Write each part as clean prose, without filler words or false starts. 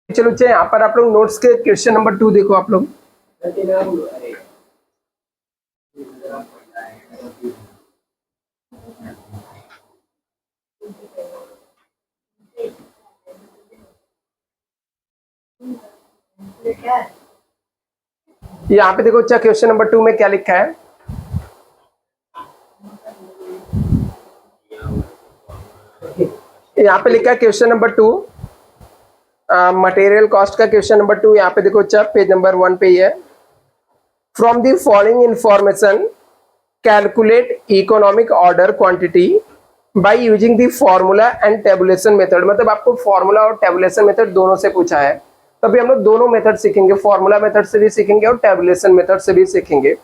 चलो चाहे यहाँ पर आप लोग नोट्स के क्वेश्चन नंबर 2 देखो आप लोग। यहाँ पे देखो अच्छा क्वेश्चन नंबर 2 में क्या लिखा है। यहाँ पे लिखा है क्वेश्चन नंबर 2, मटेरियल कॉस्ट का क्वेश्चन नंबर 2। यहाँ पे देखो अच्छा पेज नंबर 1 पे ही है। From the following information calculate economic order quantity by using the formula and tabulation method. मतलब आपको फॉर्मूला और टेबुलेशन मेथड दोनों से पूछा है, तभी हम लोग दोनों मेथड सीखेंगे, फॉर्मूला मेथड से भी सीखेंगे और टेबुलेशन मेथड से भी सीखेंगे।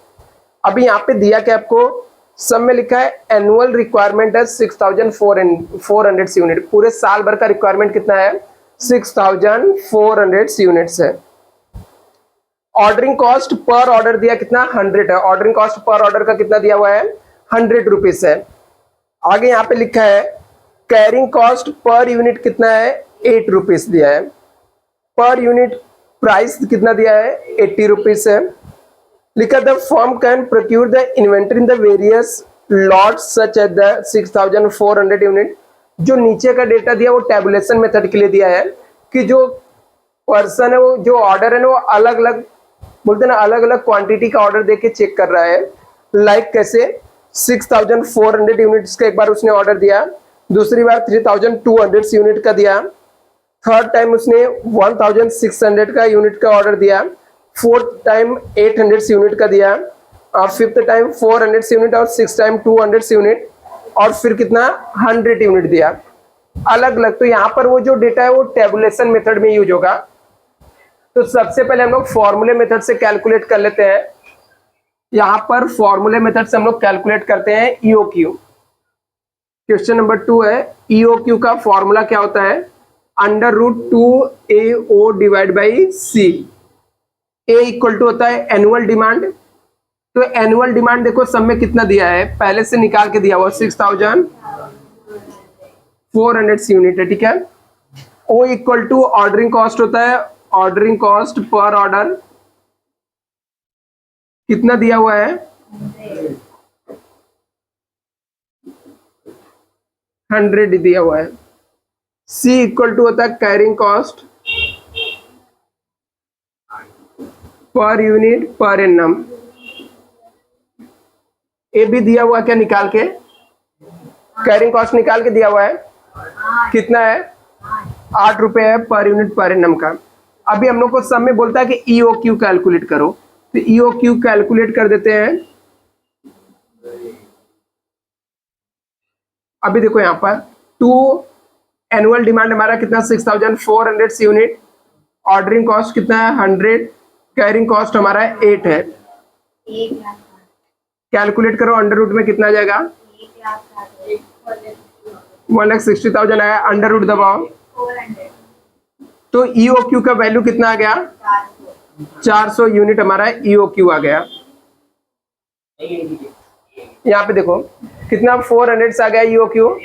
अभी यहाँ पे दिया क्या आपको, सब में लिखा है एनुअल रिक्वायरमेंट है 6400 यूनिट। पूरे साल भर का रिक्वायरमेंट कितना है, 6400 यूनिट्स है। ऑर्डरिंग कॉस्ट पर ऑर्डर दिया कितना, 100 है। ऑर्डरिंग कॉस्ट पर ऑर्डर का कितना दिया हुआ है, 100 रुपीज है। आगे यहाँ पे लिखा है कैरिंग कॉस्ट पर यूनिट कितना है, 8 रुपीज दिया है। पर यूनिट प्राइस कितना दिया है, 80 रुपीज है। लिखा the firm can procure the inventory in the various lots such at the 6400 unit. जो नीचे का डेटा दिया वो टेबुलेशन मेथड के लिए दिया है कि जो पर्सन है वो जो ऑर्डर है ना वो अलग अलग बोलते ना अलग अलग क्वांटिटी का ऑर्डर देके चेक कर रहा है। लाइक कैसे, 6400 यूनिट्स का एक बार उसने ऑर्डर दिया, दूसरी बार 3200 यूनिट का दिया, थर्ड टाइम उसने 1600 का यूनिट का ऑर्डर दिया, फोर्थ टाइम 800 यूनिट का दिया, और फिफ्थ टाइम 400 यूनिट और सिक्स टाइम 200 यूनिट, और फिर कितना 100 यूनिट दिया अलग अलग। तो यहाँ पर वो जो डेटा है वो टेबुलेशन मेथड में यूज होगा। तो सबसे पहले हम लोग फॉर्मूले मेथड से कैलकुलेट कर लेते हैं। यहाँ पर फॉर्मूले मेथड से हम लोग कैलकुलेट करते हैं ईओक्यू। क्वेश्चन नंबर 2 है, ईओक्यू का फॉर्मूला क्या होता है, √2AO divide by C. A equal to होता है एनुअल डिमांड। तो एनुअल डिमांड देखो सब में कितना दिया है, पहले से निकाल के दिया हुआ 6400 यूनिट है, ठीक है। O equal to ordering cost होता है, ऑर्डरिंग कॉस्ट पर ऑर्डर कितना दिया हुआ है, 100 दिया हुआ है। सी इक्वल टू होता है carrying cost per unit per annum. A भी दिया हुआ क्या निकाल के, कैरिंग कॉस्ट निकाल के दिया हुआ है, कितना है, 8 रुपए है पर यूनिट पर एनम का। अभी हम लोग को सब में बोलता है कि ईओक्यू कैलकुलेट करो, तो ईओक्यू कैलकुलेट कर देते हैं। अभी देखो यहाँ पर टू एनुअल डिमांड हमारा कितना 6400 यूनिट, ऑर्डरिंग कॉस्ट कितना है 100, कैरिंग कॉस्ट हमारा 8 है। कैलकुलेट करो अंडर रूट में कितना आ जाएगा, 1,60,000 आया, अंडर रूट दबाओ तो ईओक्यू का वैल्यू कितना आ गया, 400 यूनिट हमारा ईओक्यू आ गया। यहाँ पे देखो कितना 400 से आ गया ईओक्यू।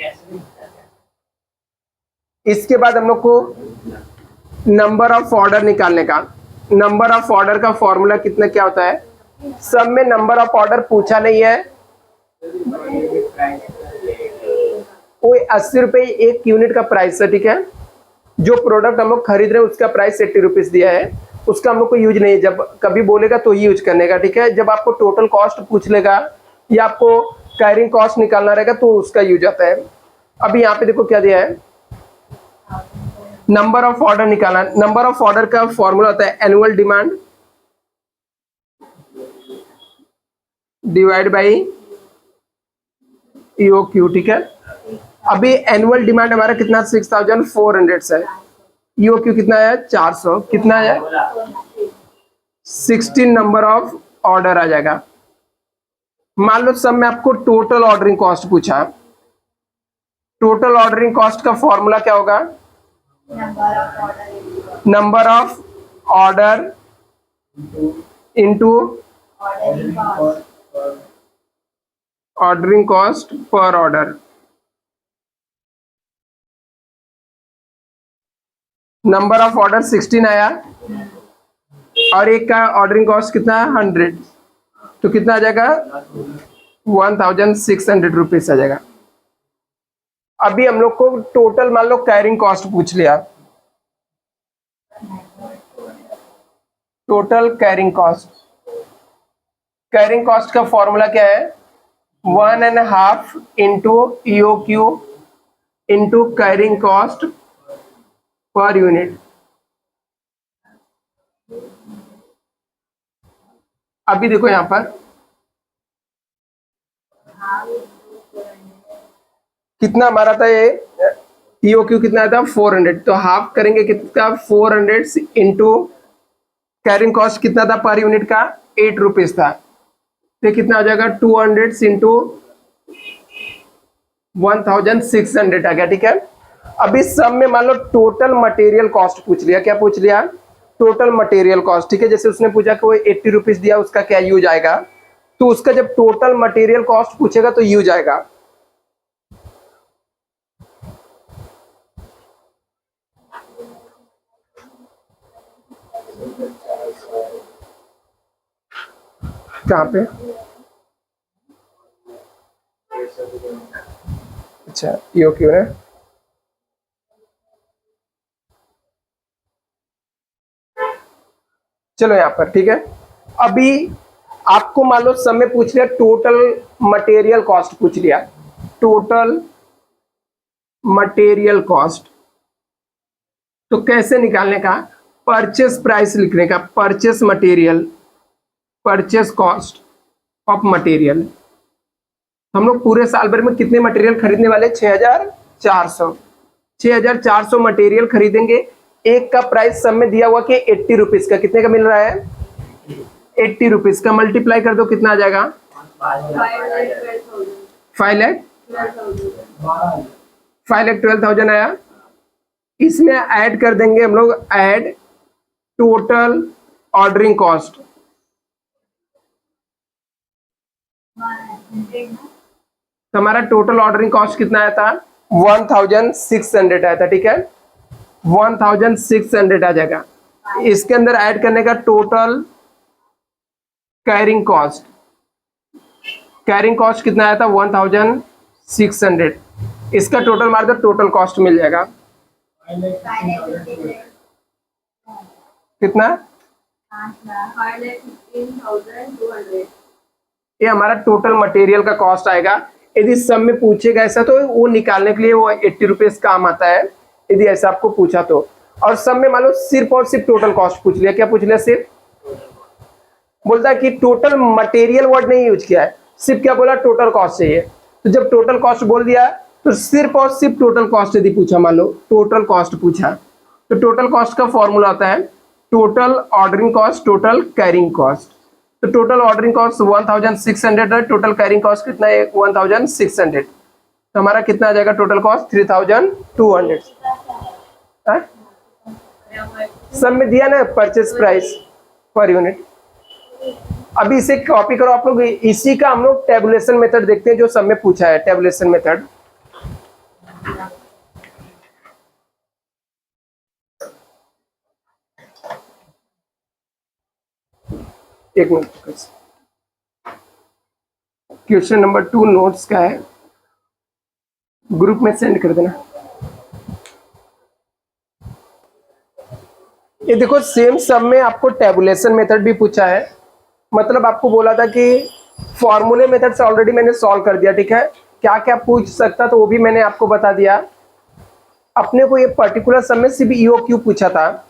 इसके बाद हम लोग को नंबर ऑफ ऑर्डर निकालने का, नंबर ऑफ ऑर्डर का फॉर्मूला कितना क्या होता है, सब में नंबर ऑफ ऑर्डर पूछा नहीं है, वो 80 रुपए एक यूनिट का प्राइस है, ठीक है। जो प्रोडक्ट हम लोग खरीद रहे हैं उसका प्राइस 80 रुपीज दिया है, उसका हम लोग को यूज नहीं है, जब कभी बोलेगा तो ही यूज करने का, ठीक है। जब आपको टोटल कॉस्ट पूछ लेगा या आपको कैरिंग कॉस्ट निकालना रहेगा तो उसका यूज आता है। अभी यहाँ पे देखो क्या दिया है, नंबर ऑफ ऑर्डर निकालना। नंबर ऑफ ऑर्डर का फॉर्मूला होता है annual demand divide by EOQ, ठीक है। अभी एनुअल डिमांड हमारा कितना 6400 है, ईओक्यू कितना है 400, कितना है 16 नंबर ऑफ ऑर्डर आ जाएगा। मान लो सब में आपको टोटल ऑर्डरिंग कॉस्ट पूछा, टोटल ऑर्डरिंग कॉस्ट का फॉर्मूला क्या होगा, number of order into ordering cost per order. Number of order 16 आया और एक का ऑर्डरिंग कॉस्ट कितना है 100, तो कितना आ जाएगा 1600 रुपीज आ जाएगा। अभी हम लोग को टोटल मान लो कैरिंग कॉस्ट पूछ लिया, total carrying cost, carrying cost का फॉर्मूला क्या है 1.5 into EOQ into carrying cost per unit. अभी देखो यहां पर कितना हमारा था ये EOQ कितना था 400, तो हाफ करेंगे कितना 400 इंटू कैरिंग कॉस्ट कितना था पर यूनिट का 8 रुपीज था, तो कितना हो जाएगा 200 इंटू 1600 आ गया। ठीक है, अभी सब में मान लो टोटल मटेरियल कॉस्ट पूछ लिया, क्या पूछ लिया टोटल मटेरियल कॉस्ट। ठीक है, जैसे उसने पूछा कि वो 80 रुपीज दिया उसका क्या यूज आएगा, तो उसका जब टोटल मटेरियल कॉस्ट पूछेगा तो यूज आएगा। कहाँ पे, अच्छा EOQ है, चलो यहां पर। ठीक है, अभी आपको मान लो सब में पूछ लिया टोटल मटेरियल कॉस्ट पूछ लिया, टोटल मटेरियल कॉस्ट, तो कैसे निकालने का परचेस प्राइस लिखने का, purchase material, purchase cost of material. हम लोग पूरे साल भर में कितने मटेरियल खरीदने वाले 6400, 6400 मटेरियल खरीदेंगे, एक का प्राइस सब में दिया हुआ कि 80 रुपीज का, कितने का मिल रहा है 80 रुपीज का, मल्टीप्लाई कर दो कितना आ जाएगा 5,12,000 आया। इसमें ऐड कर देंगे हम लोग, ऐड टोटल ऑर्डरिंग कॉस्ट, तो हमारा टोटल ऑर्डरिंग कॉस्ट कितना आया था 1600 आया था। ठीक है, 1600 आ जाएगा। इसके अंदर ऐड करने का total carrying cost, carrying cost कितना आया था 1600, इसका टोटल मार दो टोटल कॉस्ट मिल जाएगा कितना, ये हमारा टोटल मटेरियल का कॉस्ट आएगा। यदि सब में पूछेगा ऐसा तो वो निकालने के लिए वो 80 रुपीज काम आता है, यदि ऐसा आपको पूछा तो। और सब में मान लो सिर्फ और सिर्फ टोटल कॉस्ट पूछ लिया, क्या पूछ लिया सिर्फ, बोलता है कि टोटल मटेरियल वर्ड नहीं यूज किया है, सिर्फ क्या बोला टोटल कॉस्ट चाहिए। तो जब टोटल कॉस्ट बोल दिया तो सिर्फ और सिर्फ टोटल कॉस्ट यदि पूछा, मान लो टोटल कॉस्ट पूछा, तो टोटल कॉस्ट का फॉर्मूला आता है total ordering cost total carrying cost. तो टोटल ऑर्डरिंग कॉस्ट 1600 है, टोटल कैरिंग कॉस्ट कितना है 1600, तो हमारा कितना आ जाएगा टोटल कॉस्ट 3200। सब में दिया ना परचेस प्राइस पर यूनिट। अभी इसे कॉपी करो आप लोग, इसी का हम लोग टेबुलेशन मेथड देखते हैं जो सब में पूछा है, टेबुलेशन मेथड। एक मिनट, क्वेश्चन नंबर 2 नोट्स का है, ग्रुप में सेंड कर देना। ये देखो सेम सब में आपको टेबुलेशन मेथड भी पूछा है, मतलब आपको बोला था कि फॉर्मूले मेथड से ऑलरेडी मैंने सॉल्व कर दिया। ठीक है, क्या क्या पूछ सकता तो वो भी मैंने आपको बता दिया। अपने को ये पर्टिकुलर सब में सिर्फ EOQ पूछा था,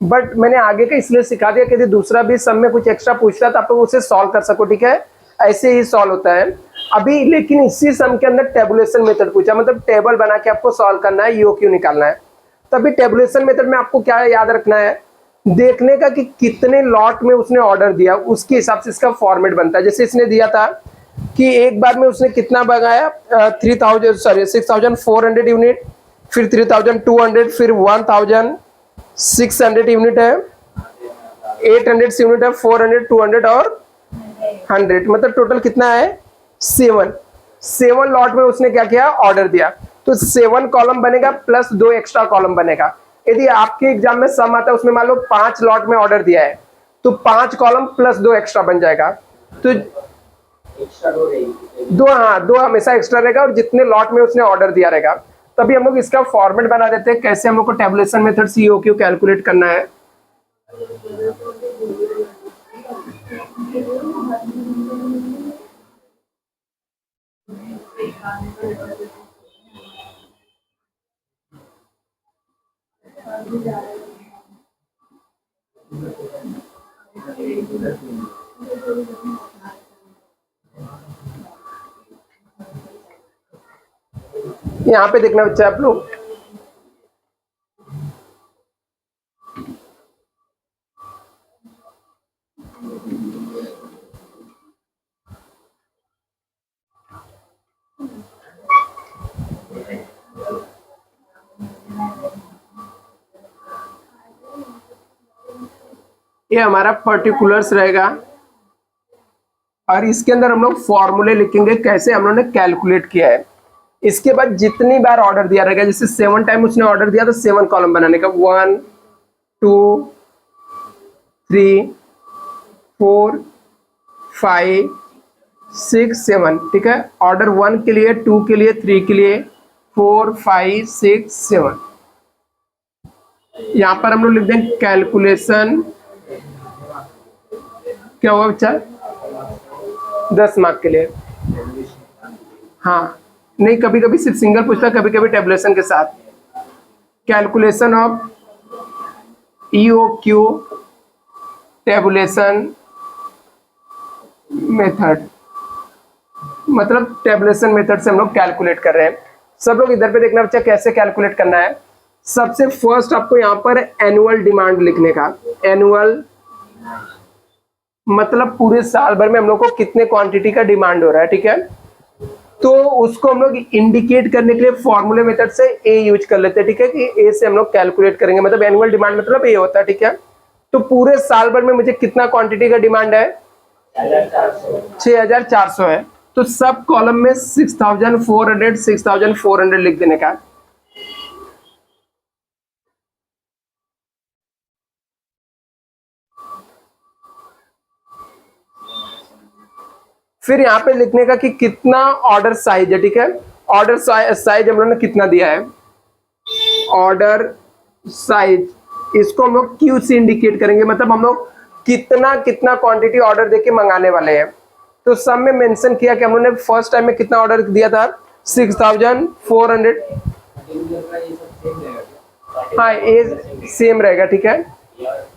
बट मैंने आगे का इसलिए सिखा दिया कि दूसरा भी सब में कुछ एक्स्ट्रा पूछता था आप लोग उसे सॉल्व कर सको। ठीक है, ऐसे ही सॉल्व होता है अभी, लेकिन इसी सम के अंदर टेबुलेशन मेथड पूछा, मतलब टेबल बना के आपको सॉल्व करना है, EOQ निकालना है। तभी टेबुलेशन मेथड में आपको क्या याद रखना है, देखने का कि कितने लॉट में उसने ऑर्डर दिया, उसके हिसाब से इसका फॉर्मेट बनता है। जैसे इसने दिया था कि एक बार में उसने कितना मंगाया 6400 यूनिट, फिर 3200, फिर 1600 यूनिट है, 800 यूनिट है, 400, 200 और 100, मतलब टोटल कितना है 7 लॉट में उसने क्या किया ऑर्डर दिया। तो 7 कॉलम बनेगा प्लस 2 एक्स्ट्रा कॉलम बनेगा, यदि आपके एग्जाम में सम आता है उसमें मान लो 5 लॉट में ऑर्डर दिया है तो 5 कॉलम प्लस 2 एक्स्ट्रा बन जाएगा। तो दो हमेशा एक्स्ट्रा रहेगा और जितने लॉट में उसने ऑर्डर दिया रहेगा। तभी हम लोग इसका फॉर्मेट बना देते हैं, कैसे हम लोग को टेबुलेशन मेथड से ईओक्यू कैलकुलेट करना है। यहाँ पे देखना बच्चा आप लोग, ये हमारा पर्टिकुलर्स रहेगा और इसके अंदर हम लोग फॉर्मूले लिखेंगे कैसे हम लोगों ने कैलकुलेट किया है। इसके बाद जितनी बार ऑर्डर दिया रहेगा, जैसे 7 टाइम उसने ऑर्डर दिया तो 7 कॉलम बनाने का, 1 2 3 4 5 6 7, ठीक है। ऑर्डर 1 के लिए, 2 के लिए, 3 के लिए, 4 5 6 7। यहां पर हम लोग लिख देंगे कैलकुलेशन, क्या हुआ बच्चा, 10 मार्क के लिए। हाँ नहीं, कभी कभी सिर्फ सिंगल पूछता, कभी कभी टेबुलेशन के साथ। Calculation of EOQ tabulation method, मतलब टेबुलेशन मेथड से हम लोग कैलकुलेट कर रहे हैं। सब लोग इधर पे देखना बच्चा कैसे कैलकुलेट करना है। सबसे फर्स्ट आपको यहाँ पर एनुअल डिमांड लिखने का। एनुअल मतलब पूरे साल भर में हम लोग को कितने क्वांटिटी का डिमांड हो रहा है, ठीक है। तो उसको हम लोग इंडिकेट करने के लिए फॉर्मूले मेथड से ए यूज कर लेते हैं, ठीक है, कि ए से हम लोग कैलकुलेट करेंगे। मतलब एनुअल डिमांड मतलब ए होता है, ठीक है। तो पूरे साल भर में मुझे कितना क्वांटिटी का डिमांड है, 6400 है। तो सब कॉलम में 6400 लिख देने का। फिर यहाँ पे लिखने का कि कितना ऑर्डर साइज है, ठीक है। ऑर्डर साइज हम लोगों ने कितना दिया है, ऑर्डर साइज, इसको हम लोग क्यू से इंडिकेट करेंगे। मतलब हम लोग कितना कितना क्वांटिटी ऑर्डर देके मंगाने वाले हैं। तो सब में मेंशन किया कि हम लोगों ने फर्स्ट टाइम में कितना ऑर्डर दिया था, 6400। हाँ ये सेम रहेगा, ठीक है।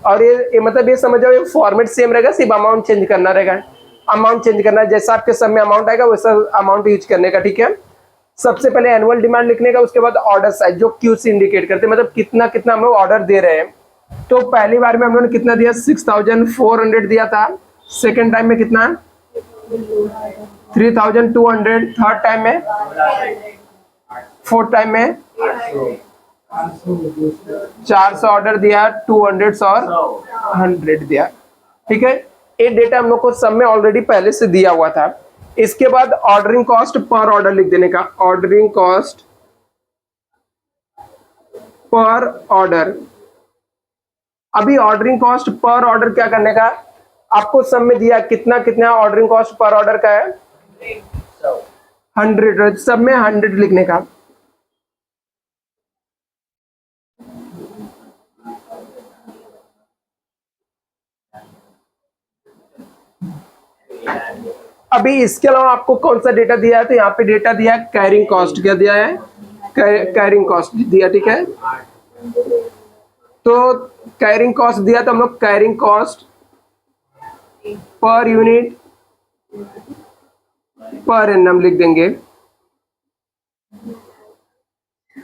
और ये मतलब ये समझ जाओ, ये फॉर्मेट सेम रहेगा, सिर्फ अमाउंट चेंज करना रहेगा। अमाउंट चेंज करना है, जैसा आपके सब में अमाउंट आएगा वैसा अमाउंट यूज करने का, ठीक है। सबसे पहले एनुअल डिमांड लिखने का, उसके बाद ऑर्डर साइज जो क्यू से इंडिकेट करते हैं, मतलब कितना कितना हम लोग ऑर्डर दे रहे हैं। तो पहली बार में हम लोगों ने कितना दिया, 6400 दिया था। सेकेंड टाइम में कितना, 3200। थर्ड टाइम में, फोर्थ टाइम में 400 ऑर्डर दिया, 200 और 100 दिया, ठीक है। ये डेटा हम लोग को सब में ऑलरेडी पहले से दिया हुआ था। इसके बाद ऑर्डरिंग कॉस्ट पर ऑर्डर लिख देने का। Ordering cost per order. अभी ऑर्डरिंग कॉस्ट पर ऑर्डर क्या करने का, आपको सब में दिया कितना कितना ऑर्डरिंग कॉस्ट पर ऑर्डर का है, 100। सब में 100 लिखने का। अभी इसके अलावा आपको कौन सा डेटा दिया है, तो यहाँ पे डेटा दिया है कैरिंग कॉस्ट। क्या दिया है, कैरिंग कॉस्ट दिया, ठीक है। तो कैरिंग कॉस्ट दिया, तो हम लोग carrying cost per unit per annum लिख देंगे।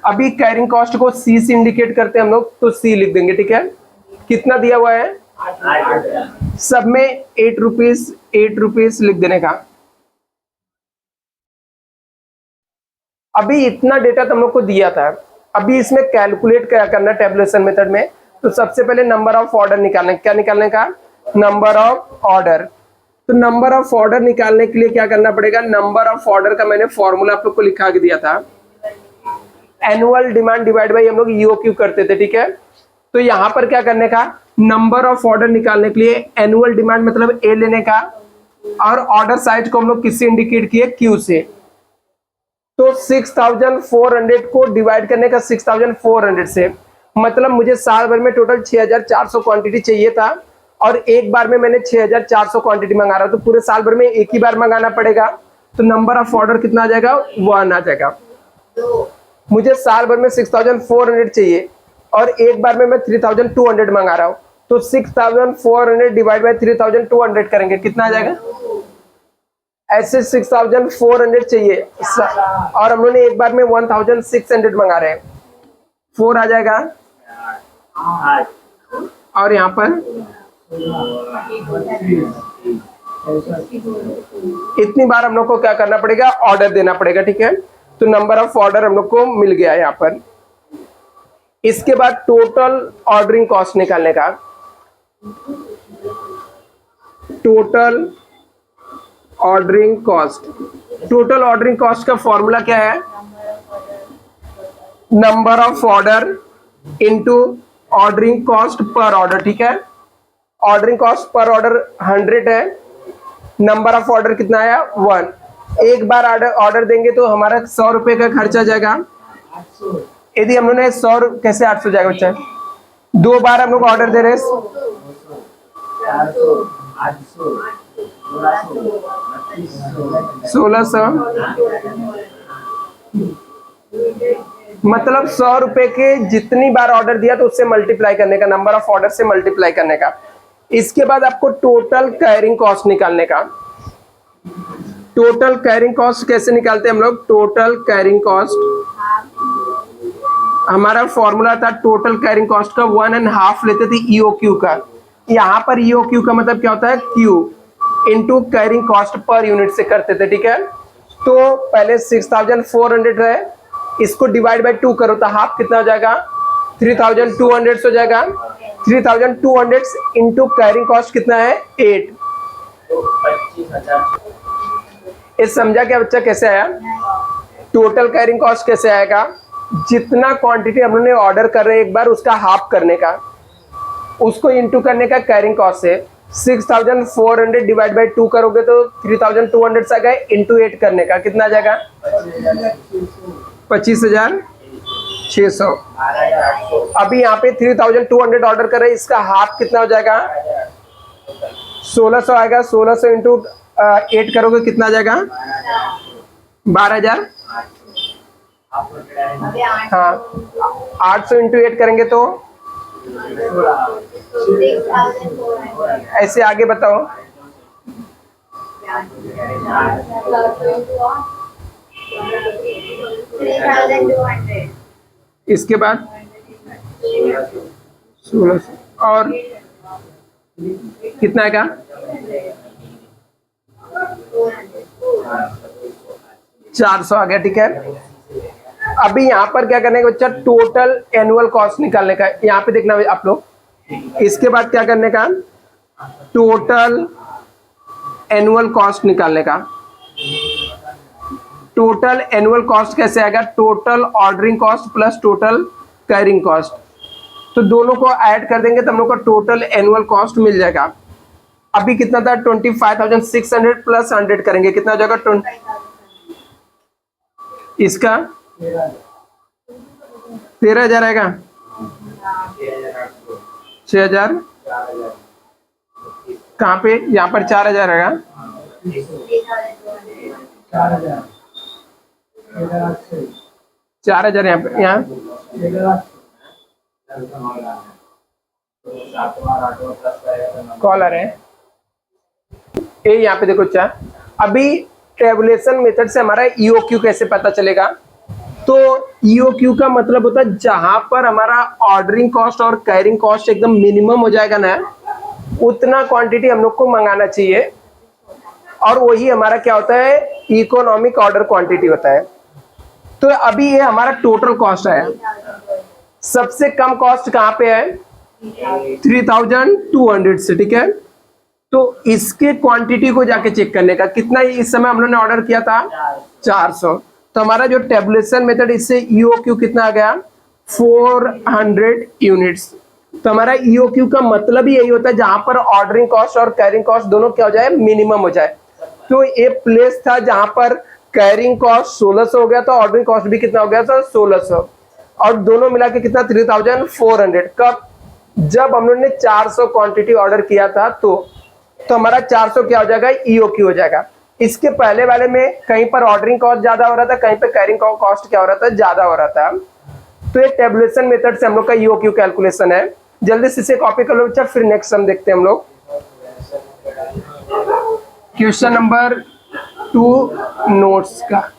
अभी कैरिंग कॉस्ट को सी से इंडिकेट करते हैं हम लोग, तो सी लिख देंगे, ठीक है। कितना दिया हुआ है, सब में 8 रुपीज लिख देने का। अभी इतना डेटा तो हम लोग को दिया था। अभी इसमें कैलकुलेट क्या करना है टेबुलेशन मेथड में, तो सबसे पहले नंबर ऑफ ऑर्डर निकालना। क्या निकालने का, नंबर ऑफ ऑर्डर। तो नंबर ऑफ ऑर्डर निकालने के लिए क्या करना पड़ेगा, नंबर ऑफ ऑर्डर का मैंने फॉर्मूला आप लोग को लिखा के दिया था। एनुअल डिमांड डिवाइड बाई हम लोग ईओक्यू करते थे, ठीक है। तो यहाँ पर क्या करने का, नंबर ऑफ ऑर्डर निकालने के लिए एनुअल डिमांड मतलब ए लेने का, और ऑर्डर साइज को हम लोग किससे इंडिकेट किए, क्यू से। तो 6400 को डिवाइड करने का 6400 से, मतलब मुझे साल भर में टोटल 6400 क्वांटिटी चाहिए था, और एक बार में मैंने 6400 क्वांटिटी मंगा रहा हूं, तो पूरे साल भर में एक ही बार मंगाना पड़ेगा। तो नंबर ऑफ ऑर्डर कितना आ जाएगा, 1 आ जाएगा। मुझे साल भर में 6400 चाहिए और एक बार में मैं 3200 मंगा रहा हूं, तो 6400 डिवाइड बाई 3200 करेंगे, कितना आ जाएगा, ऐसे 6400 चाहिए और हम लोगों ने एक बार में 1600 मंगा रहे हैं, 4 आ जाएगा। और यहाँ पर इतनी बार हम लोग को क्या करना पड़ेगा, ऑर्डर देना पड़ेगा, ठीक है। तो नंबर ऑफ ऑर्डर हम लोग को मिल गया यहाँ पर। इसके बाद टोटल ऑर्डरिंग कॉस्ट निकालने का, total ordering cost, total ordering cost का फॉर्मूला क्या है, number of order into ordering cost per order, ठीक है। ऑर्डरिंग कॉस्ट पर ऑर्डर 100 है, नंबर ऑफ ऑर्डर कितना आया, 1। एक बार ऑर्डर देंगे तो हमारा 100 रुपए का खर्चा जाएगा। यदि हम लोग ने 100 कैसे 800 जाएगा बच्चा, 2 बार हम लोग ऑर्डर दे रहे हैं, 1600, मतलब 100 रुपए के जितनी बार ऑर्डर दिया तो उससे मल्टीप्लाई करने का, नंबर ऑफ ऑर्डर से मल्टीप्लाई करने का। इसके बाद आपको टोटल कैरिंग कॉस्ट निकालने का। टोटल कैरिंग कॉस्ट कैसे निकालते हैं हम लोग, टोटल कैरिंग कॉस्ट, हमारा फॉर्मूला था टोटल कैरिंग कॉस्ट का 1.5 लेते थे ईओक्यू का। यहाँ पर ईओक्यू का मतलब क्या होता है, Q into carrying cost per unit से करते थे, ठीक है। तो पहले 6400 है, इसको डिवाइड बाय 2 करो तो हाफ कितना हो जाएगा, 3200 हो जाएगा। 3200 इंटू कैरिंग कॉस्ट कितना है, 8। इस समझा क्या बच्चा, कैसे आया टोटल कैरिंग कॉस्ट, कैसे आएगा, जितना क्वांटिटी हम लोग ने ऑर्डर कर रहे हैं एक बार उसका हाफ करने का, उसको इंटू करने का कैरिंग कॉस्ट से। 6400 डिवाइड बाय 2 करोगे तो 3200 से आ गए, इंटू 8 करने का कितना आ जाएगा, 25600। अभी यहाँ पे 3200 ऑर्डर कर रहे हैं, इसका हाफ कितना हो जाएगा, 1600 आएगा। 1600 इंटू 8 करोगे कितना आ जाएगा, 12000। हाँ, 800 इंटू 8 करेंगे तो ऐसे आगे बताओ, इसके बाद 1600 और कितना आएगा, 400 आ गया, ठीक है। अभी यहाँ पर क्या करने का बच्चा, टोटल एनुअल कॉस्ट निकालने का, यहाँ पे देखना आप लोग। इसके बाद क्या करने का, टोटल एनुअल कॉस्ट निकालने का। टोटल एनुअल कॉस्ट कैसे आएगा, total ordering cost plus total carrying cost, तो दोनों को ऐड कर देंगे तो हम लोग को टोटल एनुअल कॉस्ट मिल जाएगा। अभी कितना था, 25,600 प्लस 100 करेंगे कितना हो जाएगा, 20। इसका 13,000 आएगा, 6,000 कहाँ पे, यहाँ पर 4,000 आएगा, 4,000 यहाँ पे, यहाँ कॉल आ रहे हैं। ये यहाँ पे देखो क्या, अभी टेबुलेशन मेथड से हमारा ईओक्यू कैसे पता चलेगा, तो ईओक्यू का मतलब होता है जहां पर हमारा ऑर्डरिंग कॉस्ट और कैरिंग कॉस्ट एकदम मिनिमम हो जाएगा ना, उतना क्वांटिटी हम लोग को मंगाना चाहिए, और वही हमारा क्या होता है, इकोनॉमिक ऑर्डर क्वांटिटी होता है। तो अभी ये हमारा टोटल कॉस्ट है, सबसे कम कॉस्ट कहाँ पे है, 3,200 से, ठीक है। तो इसके क्वांटिटी को जाके चेक करने का, कितना इस समय हम लोगों ने ऑर्डर किया था, 400, तो हमारा जो टेबुलेशन मेथड, इससे ईओक्यू कितना आ गया 400 यूनिट्स। तो हमारा ईओक्यू का मतलब ही यही होता है जहां पर ऑर्डरिंग कॉस्ट और कैरिंग कॉस्ट दोनों क्या हो जाए, मिनिमम हो जाए। तो ये प्लेस था जहां पर कैरिंग कॉस्ट 1600 हो गया था, ऑर्डरिंग कॉस्ट भी कितना हो गया था 1600, और दोनों मिला के कितना 3400। कब? जब हम लोगों ने 400 क्वांटिटी ऑर्डर किया था तो हमारा 400 क्या हो जाएगा, ईओक्यू हो जाएगा। इसके पहले वाले में कहीं पर ऑर्डरिंग कॉस्ट ज्यादा हो रहा था, कहीं पर कैरिंग कॉस्ट क्या हो रहा था, ज्यादा हो रहा था। तो ये टेबुलेशन मेथड से हम लोग का ईओक्यू कैलकुलेशन है। जल्दी से इसे कॉपी कर लो बच्चा, फिर नेक्स्ट हम देखते हैं हम लोग क्वेश्चन नंबर 2 नोट्स का।